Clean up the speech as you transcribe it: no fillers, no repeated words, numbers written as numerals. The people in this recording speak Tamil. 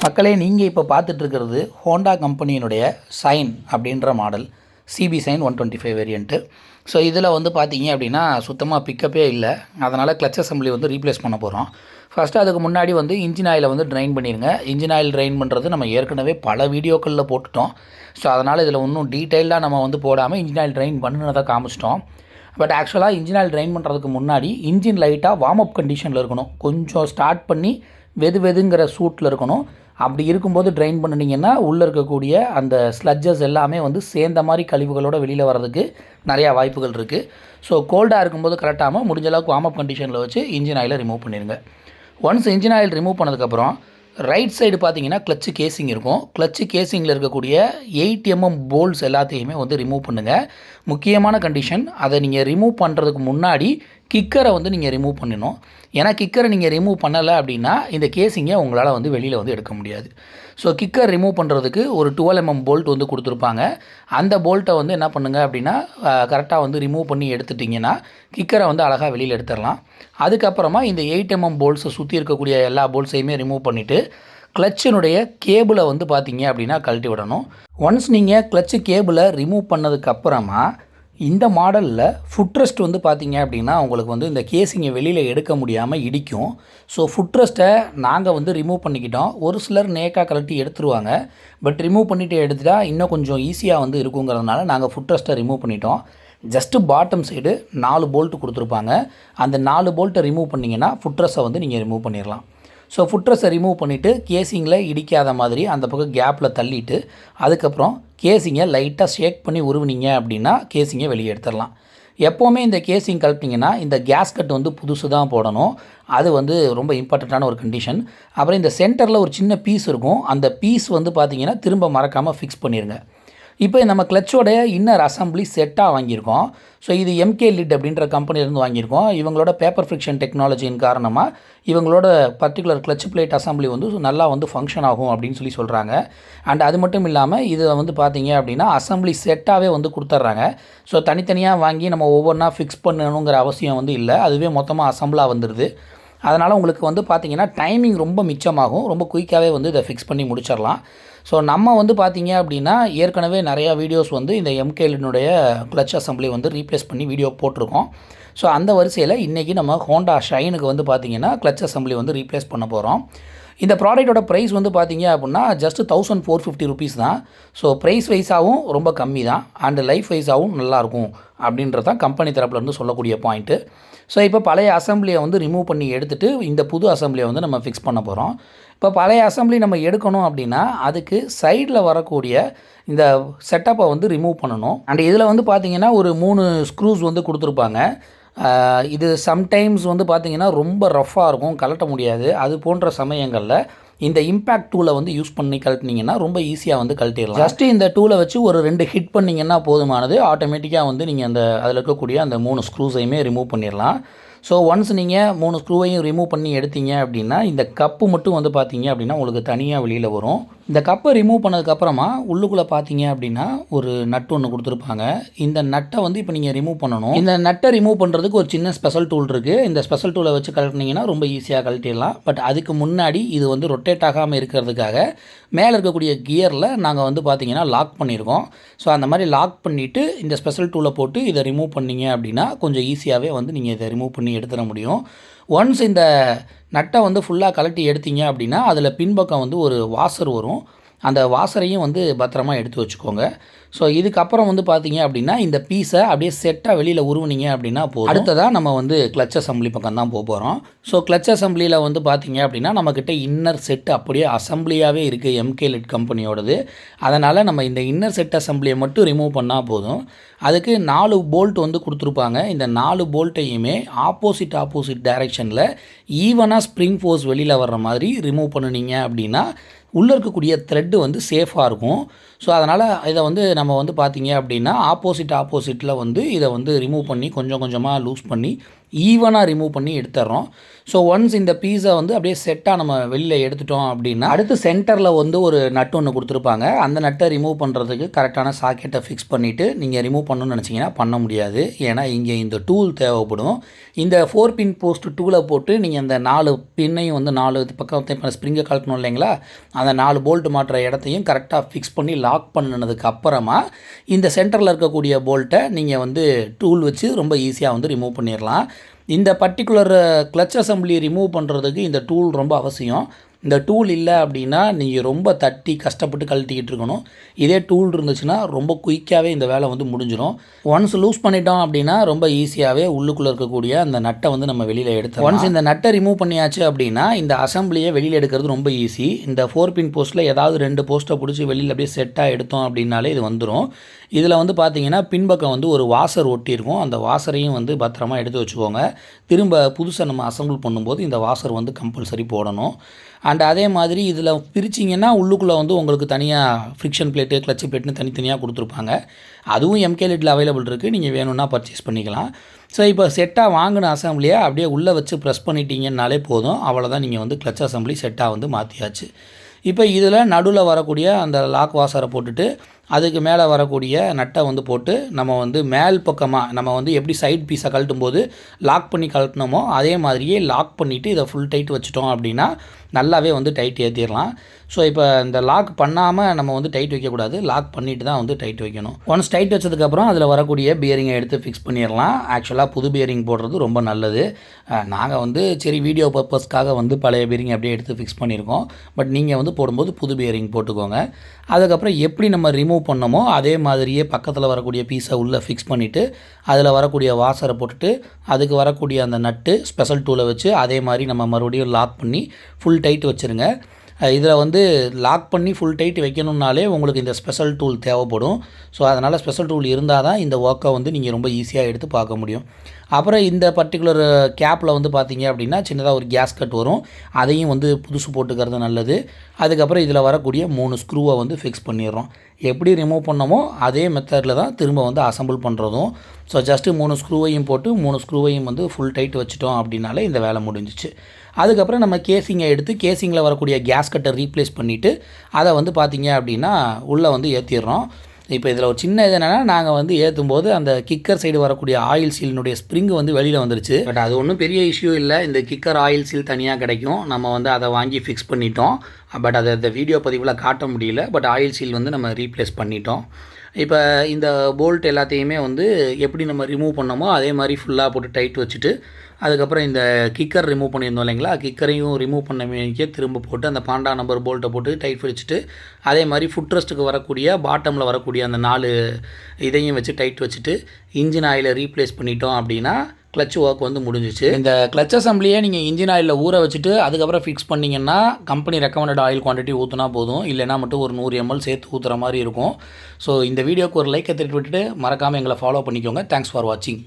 மக்களே, நீங்கள் இப்போ பார்த்துட்ருக்கிறது ஹோண்டா கம்பெனியினுடைய சைன் அப்படின்ற model CB shine 125 variant. So இதில் வந்து பார்த்தீங்க அப்படின்னா சுத்தமாக பிக்கப்பே இல்லை. அதனால் கிளச் அசம்பிளி வந்து ரீப்ளேஸ் பண்ண போகிறோம். ஃபஸ்ட்டு அதுக்கு முன்னாடி வந்து இன்ஜின் ஆயிலை வந்து ட்ரைன் பண்ணிடுங்க. இன்ஜின் ஆயில் ட்ரைன் பண்ணுறது நம்ம ஏற்கனவே பல வீடியோக்களில் போட்டுட்டோம். ஸோ அதனால் இதில் இன்னும் டீட்டெயிலாக நம்ம வந்து போடாமல் இன்ஜின் ஆயில் ட்ரைன் பண்ணினதை காமிச்சிட்டோம். பட் ஆக்சுவலாக இன்ஜின் ஆயில் ட்ரைன் பண்ணுறதுக்கு முன்னாடி இன்ஜின் லைட்டாக வார்ம் அப் கண்டிஷனில் இருக்கணும். கொஞ்சம் ஸ்டார்ட் பண்ணி வெதுங்கிற சூட்டில் இருக்கணும். அப்படி இருக்கும்போது ட்ரைன் பண்ணினீங்கன்னா உள்ளே இருக்கக்கூடிய அந்த ஸ்லட்ஜஸ் எல்லாமே வந்து சேர்ந்த மாதிரி கழிவுகளோட வெளியில் வர்றதுக்கு நிறையா வாய்ப்புகள் இருக்குது. ஸோ கோல்டாக இருக்கும்போது கரெக்டாமல் முடிஞ்ச அளவுக்கு வார்ம் அப் கண்டிஷனில் வச்சு இன்ஜின் ஆயிலை ரிமூவ் பண்ணிடுங்க. ஒன்ஸ் இன்ஜின் ஆயில் ரிமூவ் பண்ணதுக்கப்புறம் ரைட் சைடு பார்த்தீங்கன்னா கிளச்சு கேசிங் இருக்கும். கிளச்சு கேசிங்கில் இருக்கக்கூடிய 8 mm போல்ட்ஸ் எல்லாத்தையுமே வந்து ரிமூவ் பண்ணுங்கள். முக்கியமான கண்டிஷன், அதை நீங்கள் ரிமூவ் பண்ணுறதுக்கு முன்னாடி கிக்கரை வந்து நீங்கள் ரிமூவ் பண்ணணும். ஏன்னா கிக்கரை நீங்கள் ரிமூவ் பண்ணலை அப்படின்னா இந்த கேசிங்கை உங்களால் வந்து வெளியில் வந்து எடுக்க முடியாது. ஸோ கிக்கர் ரிமூவ் பண்ணுறதுக்கு ஒரு 12 mm போல்ட் வந்து கொடுத்துருப்பாங்க. அந்த போல்ட்டை வந்து என்ன பண்ணுங்கள் அப்படின்னா கரெக்டாக வந்து ரிமூவ் பண்ணி எடுத்துட்டிங்கன்னா கிக்கரை வந்து அழகாக வெளியில் எடுத்துடலாம். அதுக்கப்புறமா இந்த 8 mm போல்ட்ஸை சுற்றி இருக்கக்கூடிய எல்லா போல்ட்ஸையுமே ரிமூவ் பண்ணிவிட்டு கிளச்சினுடைய கேபிளை வந்து பார்த்தீங்க அப்படின்னா கழட்டி விடணும். ஒன்ஸ் நீங்கள் கிளச்சு கேபிளை ரிமூவ் பண்ணதுக்கப்புறமா இந்த மாடலில் ஃபுட்ரெஸ்ட் வந்து பார்த்தீங்க அப்படின்னா உங்களுக்கு வந்து இந்த கேசிங்கை வெளியில் எடுக்க முடியாமல் இடிக்கும். ஸோ ஃபுட்ரெஸ்ட்டை நாங்கள் வந்து ரிமூவ் பண்ணிக்கிட்டோம். ஒரு சிலர் நேக்காக கழட்டி எடுத்துருவாங்க. பட் ரிமூவ் பண்ணிவிட்டு எடுத்துட்டா இன்னும் கொஞ்சம் ஈஸியாக வந்து இருக்குங்கிறதுனால நாங்கள் ஃபுட்ரெஸ்ட்டை ரிமூவ் பண்ணிட்டோம். ஜஸ்ட்டு பாட்டம் சைடு 4 போல்ட்டு கொடுத்துருப்பாங்க. அந்த 4 போல்ட்டை ரிமூவ் பண்ணிங்கன்னா ஃபுட்ரெஸ்ஸை வந்து நீங்கள் ரிமூவ் பண்ணிடலாம். ஸோ ஃபுட்ரெஸ்ஸை ரிமூவ் பண்ணிவிட்டு கேசிங்கில் இடிக்காத மாதிரி அந்த பக்கம் கேப்பில் தள்ளிட்டு அதுக்கப்புறம் கேசிங்கை லைட்டாக ஷேக் பண்ணி உருவினீங்க அப்படின்னா கேசிங்கை வெளியே எடுத்துடலாம். எப்போவுமே இந்த கேசிங் கழட்டிங்கன்னா இந்த கேஸ்கட் வந்து புதுசு தான் போடணும். அது வந்து ரொம்ப இம்பார்ட்டண்ட்டான ஒரு கண்டிஷன். அப்புறம் இந்த சென்டரில் ஒரு சின்ன பீஸ் இருக்கும். அந்த பீஸ் வந்து பார்த்திங்கன்னா திரும்ப மறக்காமல் ஃபிக்ஸ் பண்ணிடுங்க. இப்போ நம்ம கிளச்சோடைய இன்னர் அசம்பிளி செட்டாக வாங்கியிருக்கோம். ஸோ இது எம்கே லிட் அப்படின்ற கம்பெனிலேருந்து வாங்கியிருக்கோம். இவங்களோட பேப்பர் ஃப்ரிக்ஷன் டெக்னாலஜியின் காரணமாக இவங்களோட பர்டிகுலர் கிளச் பிளேட் அசம்பிளி வந்து நல்லா வந்து ஃபங்க்ஷன் ஆகும் அப்படின்னு சொல்கிறாங்க. அண்ட் அது மட்டும் இல்லாமல் இதை வந்து பார்த்தீங்க அப்படின்னா அசம்பிளி செட்டாகவே வந்து கொடுத்துட்றாங்க. ஸோ தனித்தனியாக வாங்கி நம்ம ஒவ்வொன்றா ஃபிக்ஸ் பண்ணணுங்கிற அவசியம் வந்து இல்லை. அதுவே மொத்தமாக அசம்பிளாக வந்துடுது. அதனால் உங்களுக்கு வந்து பார்த்திங்கன்னா டைமிங் ரொம்ப மிச்சமாகும். ரொம்ப குயிக்காகவே வந்து இதை ஃபிக்ஸ் பண்ணி முடிச்சிடலாம். ஸோ நம்ம வந்து பார்த்திங்க அப்படின்னா ஏற்கனவே நிறையா வீடியோஸ் வந்து இந்த எம்கேலினுடைய கிளச் அசம்பிளி வந்து ரீப்ளேஸ் பண்ணி வீடியோ போட்டிருக்கோம். ஸோ அந்த வரிசையில் இன்றைக்கி நம்ம ஹோண்டா ஷைனுக்கு வந்து பார்த்திங்கன்னா கிளச் அசம்பிளி வந்து ரீப்ளேஸ் பண்ண போகிறோம். இந்த ப்ராடக்ட்டோட ப்ரைஸ் வந்து பார்த்திங்க அப்படின்னா ஜஸ்ட் 1450 ருபீஸ் தான். ஸோ ப்ரைஸ் வைஸாகவும் ரொம்ப கம்மி தான். அண்டு லைஃப் வைஸாகவும் நல்லாயிருக்கும் அப்படின்றது தான் கம்பெனி தரப்புலேருந்து சொல்லக்கூடிய பாயிண்ட்டு. ஸோ இப்போ பழைய அசம்பிளியை வந்து ரிமூவ் பண்ணி எடுத்துகிட்டு இந்த புது அசம்பிளியை வந்து நம்ம ஃபிக்ஸ் பண்ண போகிறோம். இப்போ பழைய அசம்பிளி நம்ம எடுக்கணும் அப்படின்னா அதுக்கு சைடில் வரக்கூடிய இந்த செட்டப்பை வந்து ரிமூவ் பண்ணணும். அண்ட் இதில் வந்து பார்த்திங்கன்னா ஒரு 3 ஸ்க்ரூஸ் வந்து கொடுத்துருப்பாங்க. இது சம்டைம்ஸ் வந்து பார்த்திங்கன்னா ரொம்ப ரஃப்பாக இருக்கும், கழட்ட முடியாது. அது போன்ற சமயங்களில் இந்த இம்பேக்ட் டூலை வந்து யூஸ் பண்ணி கழட்டினீங்கன்னா ரொம்ப ஈஸியாக வந்து கழட்டிடலாம். ஜஸ்ட்டு இந்த டூலை வச்சு ஒரு 2 ஹிட் பண்ணிங்கன்னா போதுமானது. ஆட்டோமேட்டிக்காக வந்து நீங்கள் அதில் இருக்கக்கூடிய அந்த 3 ஸ்க்ரூஸையுமே ரிமூவ் பண்ணிடலாம். ஸோ ஒன்ஸ் நீங்கள் 3 ஸ்க்ரூவையும் ரிமூவ் பண்ணி எடுத்தீங்க அப்படின்னா இந்த கப்பு மட்டும் வந்து பார்த்தீங்க அப்படின்னா உங்களுக்கு தனியாக வெளியில் வரும். இந்த கப்பை ரிமூவ் பண்ணதுக்கப்புறமா உள்ளுக்குள்ளே பார்த்தீங்க அப்படின்னா ஒரு நட்டு ஒன்று கொடுத்துருப்பாங்க. இந்த நட்டை வந்து இப்போ நீங்கள் ரிமூவ் பண்ணணும். இந்த நட்டை ரிமூவ் பண்ணுறதுக்கு ஒரு சின்ன ஸ்பெஷல் டூல் இருக்குது. இந்த ஸ்பெஷல் டூலை வச்சு கழட்டினீங்கன்னா ரொம்ப ஈஸியாக கழட்டிடலாம். பட் அதுக்கு முன்னாடி இது வந்து ரொட்டேட் ஆகாமல் இருக்கிறதுக்காக மேலே இருக்கக்கூடிய கியரில் நாங்கள் வந்து பார்த்திங்கன்னா லாக் பண்ணியிருக்கோம். ஸோ அந்த மாதிரி லாக் பண்ணிவிட்டு இந்த ஸ்பெஷல் டூலை போட்டு இதை ரிமூவ் பண்ணிங்க அப்படின்னா கொஞ்சம் ஈஸியாகவே வந்து நீங்கள் இதை ரிமூவ் பண்ணி எடுத்துட முடியும். ஒன்ஸ் இந்த நட்டை வந்து ஃபுல்லாக கழட்டி எடுத்தீங்க அப்படின்னா அதில் பின்பக்கம் வந்து ஒரு வாசர் வரும். அந்த வாசரையும் வந்து பத்திரமா எடுத்து வச்சுக்கோங்க. ஸோ இதுக்கப்புறம் வந்து பார்த்தீங்க அப்படின்னா இந்த பீஸை அப்படியே செட்டாக வெளியில் உருவினீங்க அப்படின்னா போதும். அடுத்ததாக நம்ம வந்து கிளச் அசம்பிளி பக்கம் தான் போக போகிறோம். ஸோ கிளச் அசம்பிளியில் வந்து பார்த்தீங்க அப்படின்னா நம்மக்கிட்ட இன்னர் செட்டு அப்படியே அசம்பிளியாகவே இருக்குது எம்கே லிட் கம்பெனியோடது. அதனால் நம்ம இந்த இன்னர் செட் அசம்பிளியை மட்டும் ரிமூவ் பண்ணால் போதும். அதுக்கு 4 போல்ட் வந்து கொடுத்துருப்பாங்க. இந்த 4 போல்ட்டையுமே ஆப்போசிட் டைரெக்ஷனில் ஈவனாக ஸ்ப்ரிங் ஃபோர்ஸ் வெளியில் வர்ற மாதிரி ரிமூவ் பண்ணினீங்க அப்படின்னா உள்ளே இருக்கக்கூடிய த்ரெட்டு வந்து சேஃபாக இருக்கும். ஸோ அதனால் இதை வந்து நம்ம வந்து பார்த்திங்க அப்படின்னா ஆப்போசிட்டில் வந்து இதை வந்து ரிமூவ் பண்ணி கொஞ்சம் கொஞ்சமாக லூஸ் பண்ணி ஈவனாக ரிமூவ் பண்ணி எடுத்துடுறோம். ஸோ ஒன்ஸ் இந்த பீஸை வந்து அப்படியே செட்டாக நம்ம வெளியில் எடுத்துட்டோம் அப்படின்னா அடுத்து சென்டரில் வந்து ஒரு நட்டு ஒன்று கொடுத்துருப்பாங்க. அந்த நட்டை ரிமூவ் பண்ணுறதுக்கு கரெக்டான சாக்கெட்டை ஃபிக்ஸ் பண்ணிவிட்டு நீங்கள் ரிமூவ் பண்ணணும்னு நினச்சிங்கன்னா பண்ண முடியாது. ஏன்னா இங்கே இந்த டூல் தேவைப்படும். இந்த 4 பின் போஸ்ட் டூலை போட்டு நீங்கள் இந்த 4 பின்னையும் வந்து 4 பக்கம் இப்போ ஸ்ப்ரிங்கை கழட்டணும் இல்லைங்களா, அந்த 4 போல்ட் மாட்டுற இடத்தையும் கரெக்டாக ஃபிக்ஸ் பண்ணி லாக் பண்ணினதுக்கு அப்புறமா இந்த சென்டரில் இருக்கக்கூடிய போல்ட்டை நீங்கள் வந்து டூல் வச்சு ரொம்ப ஈஸியாக வந்து ரிமூவ் பண்ணிடலாம். இந்த பர்டிகுலர் கிளச் அசம்பிளி ரிமூவ் பண்ணுறதுக்கு இந்த டூல் ரொம்ப அவசியம். இந்த டூல் இல்லை அப்படின்னா நீங்கள் ரொம்ப தட்டி கஷ்டப்பட்டு கழட்டிக்கிட்டு இருக்கணும். இதே டூல் இருந்துச்சுன்னா ரொம்ப குயிக்காகவே இந்த வேலை வந்து முடிஞ்சிடும். ஒன்ஸ் லூஸ் பண்ணிட்டோம் அப்படின்னா ரொம்ப ஈஸியாகவே உள்ளுக்குள்ளே இருக்கக்கூடிய அந்த நட்டை வந்து நம்ம வெளியில் எடுத்து ஒன்ஸ் இந்த நட்டை ரிமூவ் பண்ணியாச்சு அப்படின்னா இந்த அசம்பிளியை வெளியில் எடுக்கிறது ரொம்ப ஈஸி. இந்த 4 பின் போஸ்ட்டில் ஏதாவது 2 போஸ்ட்டை பிடிச்சி வெளியில் அப்படியே செட்டாக எடுத்தோம் அப்படின்னாலே இது வந்துடும். இதில் வந்து பார்த்தீங்கன்னா பின்பக்கம் வந்து ஒரு வாசர் ஒட்டியிருக்கும். அந்த வாசரையும் வந்து பத்திரமா எடுத்து வச்சுக்கோங்க. திரும்ப புதுசாக நம்ம அசம்பிள் பண்ணும்போது இந்த வாசர் வந்து கம்பல்சரி போடணும். அண்ட் அதே மாதிரி இதில் பிரிச்சிங்கன்னா உள்ளுக்குள்ளே வந்து உங்களுக்கு தனியாக ஃப்ரிக்ஷன் பிளேட்டு கிளச்சு பிளேட்னு தனித்தனியாக கொடுத்துருப்பாங்க. அதுவும் எம்கே லிட்டில் அவைலபிள் இருக்குது. நீங்கள் வேணும்னா பர்ச்சேஸ் பண்ணிக்கலாம். ஸோ இப்போ செட்டாக வாங்கின அசம்பிளியை அப்படியே உள்ளே வச்சு ப்ரெஸ் பண்ணிட்டீங்கன்னாலே போதும். அவ்வளோதான், நீங்கள் வந்து கிளச் அசம்பிளி செட்டாக வந்து மாற்றியாச்சு. இப்போ இதில் நடுவில் வரக்கூடிய அந்த லாக் வாசரை போட்டுட்டு அதுக்கு மேலே வரக்கூடிய நட்டை வந்து போட்டு நம்ம வந்து மேல் பக்கமாக நம்ம வந்து எப்படி சைட் பீஸை கழட்டும் போது லாக் பண்ணி கழட்டினோமோ அதே மாதிரியே லாக் பண்ணிவிட்டு இதை ஃபுல் டைட் வச்சுட்டோம் அப்படின்னா நல்லாவே வந்து டைட் ஏற்றிடலாம். ஸோ இப்போ இந்த லாக் பண்ணாமல் நம்ம வந்து டைட் வைக்கக்கூடாது, லாக் பண்ணிவிட்டு தான் வந்து டைட் வைக்கணும். ஒன்ஸ் டைட் வச்சதுக்கப்புறம் அதில் வரக்கூடிய பியரிங்கை எடுத்து ஃபிக்ஸ் பண்ணிடலாம். ஆக்சுவலாக புது பியரிங் போடுறது ரொம்ப நல்லது. நாங்கள் வந்து சரி வீடியோ பர்பஸ்க்காக வந்து பழைய பியரிங் அப்படியே எடுத்து ஃபிக்ஸ் பண்ணியிருக்கோம். பட் நீங்கள் வந்து போடும்போது புது பியரிங் போட்டுக்கோங்க. அதுக்கப்புறம் எப்படி நம்ம ரிமூவ் பண்ணோமோ அதே மாதிரியே பக்கத்தில் வரக்கூடிய பீஸை உள்ளே ஃபிக்ஸ் பண்ணிவிட்டு அதில் வரக்கூடிய வாசரை போட்டுட்டு அதுக்கு வரக்கூடிய அந்த நட்டு ஸ்பெஷல் டூலை வச்சு அதே மாதிரி நம்ம மறுபடியும் லாக் பண்ணி ஃபுல் டைட் வச்சுருங்க. இதில் வந்து லாக் பண்ணி ஃபுல் டைட் வைக்கணுன்னாலே உங்களுக்கு இந்த ஸ்பெஷல் டூல் தேவைப்படும். ஸோ அதனால் ஸ்பெஷல் டூல் இருந்தால் தான் இந்த ஒர்க்கை வந்து நீங்கள் ரொம்ப ஈஸியாக எடுத்து பார்க்க முடியும். அப்புறம் இந்த பர்டிகுலர் கேப்பில் வந்து பார்த்தீங்க அப்படின்னா சின்னதாக ஒரு கேஸ் கட் வரும். அதையும் வந்து புதுசு போட்டுக்கிறது நல்லது. அதுக்கப்புறம் இதில் வரக்கூடிய 3 ஸ்க்ரூவை வந்து ஃபிக்ஸ் பண்ணிடுறோம். எப்படி ரிமூவ் பண்ணோமோ அதே மெத்தடில் தான் திரும்ப வந்து அசம்பிள் பண்ணுறதும். ஸோ ஜஸ்ட்டு 3 ஸ்க்ரூவையும் போட்டு 3 ஸ்க்ரூவையும் வந்து ஃபுல் டைட் வச்சுட்டோம் அப்படின்னாலே இந்த வேலை முடிஞ்சிச்சு. அதுக்கப்புறம் நம்ம கேசிங்கை எடுத்து கேசிங்கில் வரக்கூடிய கேஸ் கட்டை ரீப்ளேஸ் பண்ணிவிட்டு அதை வந்து பார்த்திங்க அப்படின்னா உள்ளே வந்து ஏற்றிடுறோம். இப்போ இதில் ஒரு சின்ன இது என்னென்னா நாங்கள் வந்து ஏற்றும் போது அந்த கிக்கர் சைடு வரக்கூடிய ஆயில் சீலினுடைய ஸ்ப்ரிங்கு வந்து வெளியில் வந்துருச்சு. பட் அது ஒன்றும் பெரிய இஷ்யூ இல்லை. இந்த கிக்கர் ஆயில் சீல் தனியாக கிடைக்கும். நம்ம வந்து அதை வாங்கி ஃபிக்ஸ் பண்ணிட்டோம். பட் அதை இந்த வீடியோ பதிவில் காட்ட முடியல. பட் ஆயில் சீல் வந்து நம்ம ரீப்ளேஸ் பண்ணிட்டோம். இப்போ இந்த போல்ட் எல்லாத்தையுமே வந்து எப்படி நம்ம ரிமூவ் பண்ணோமோ அதே மாதிரி ஃபுல்லாக போட்டு டைட் வச்சுட்டு அதுக்கப்புறம் இந்த கிக்கர் ரிமூவ் பண்ணியிருந்தோம் இல்லைங்களா, கிக்கரையும் ரிமூவ் பண்ண வேண்டிய திரும்ப போட்டு அந்த 12 நம்பர் போல்ட்டை போட்டு டைட் வச்சுட்டு அதே மாதிரி ஃபுட் ரெஸ்ட்டுக்கு வரக்கூடிய பாட்டமில் வரக்கூடிய அந்த 4 இதையும் வச்சு டைட் வச்சுட்டு இன்ஜின் ஆயிலை ரீப்ளேஸ் பண்ணிட்டோம் அப்படின்னா கிளச் ஒர்க் வந்து முடிஞ்சிச்சு. இந்த கிளச் அசம்பிளியை நீங்கள் இன்ஜின் ஆயிலில் ஊற வச்சுட்டு அதுக்கப்புறம் ஃபிக்ஸ் பண்ணிங்கன்னா கம்பெனி ரெக்கமெண்டட் ஆயில் குவான்டிட்டி ஊற்றினா போதும். இல்லைனா மட்டும் ஒரு 100 ml சேர்த்து ஊற்றுற மாதிரி இருக்கும். ஸோ இந்த வீடியோக்கு ஒரு லைக்கை திருப்பி விட்டுட்டு மறக்காமல் எங்களை ஃபாலோ பண்ணிக்கோங்க. தேங்க்ஸ் ஃபார் வாட்சிங்.